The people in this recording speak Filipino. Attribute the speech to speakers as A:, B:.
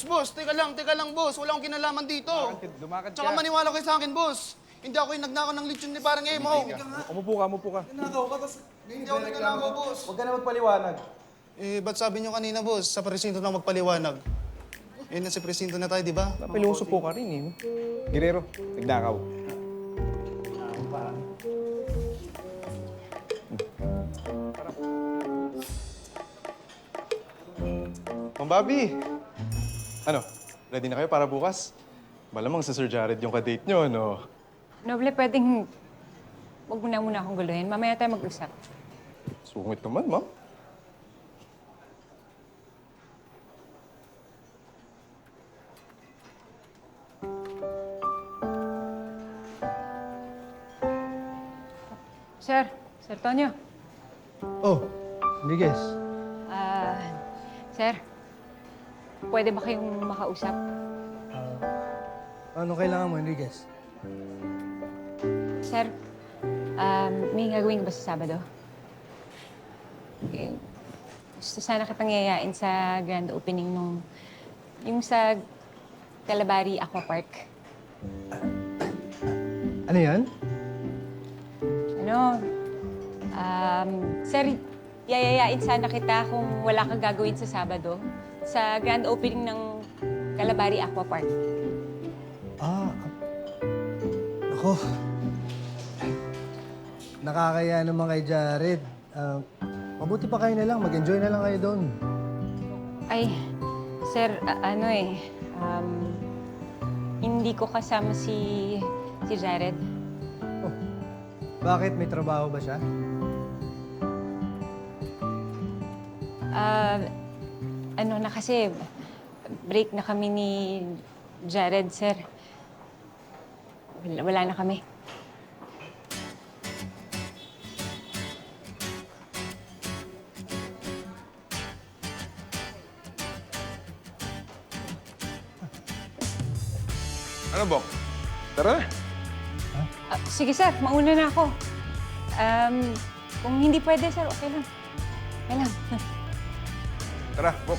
A: Boss, teka lang, boss. Wala akong kinalaman dito.
B: Lumakad ka.
A: Tsaka maniwala kayo sa akin, boss. Hindi ako yung nagnakaw ng lechon ni parang Emo.
B: Umupo ka.
A: Nakaw ka, tapos hindi ako nagnakaw, boss.
B: Huwag ka na magpaliwanag.
A: Eh, ba't sabi niyo kanina, boss, sa presinto na magpaliwanag? Eh, nasa presinto na tayo, di ba?
B: Napiluso po ka rin, eh. Guerrero, nagnakaw. Ma'am Bobby! Ano? Ready na kayo para bukas? Malamang sa Sir Jared yung kadate nyo, no?
C: Noble, pwedeng huwag mo na muna akong guluhin. Mamaya tayo mag-usap.
B: Sungit naman, ma'am.
C: Sir Tonyo.
D: Oh, Enriquez.
C: Sir, pwede ba kayong makausap?
D: Ano kailangan mo, Enriquez?
C: Sir, may gagawin ka ba sa Sabado? Eh, gusto sana kitang yayain sa grand opening nung... yung sa Calabari Aqua Park.
D: Ano yan?
C: Sir, yayayain sana kita kung wala kang gagawin sa Sabado sa grand opening ng Calabari Aqua Park.
D: Ako. Nakakaya naman kay Jared. Mabuti pa kayo na lang. Mag-enjoy na lang kayo doon.
C: Ay, sir, hindi ko kasama si Jared.
D: Bakit? May trabaho ba siya?
C: Na kasi, break na kami ni Jared, sir. Wala na kami.
B: Ano, Bok? Tara na.
C: Sige, sir. Mauna na ako. Kung hindi pwede, sir, okay lang. Okay lang.
B: Tara, Bok.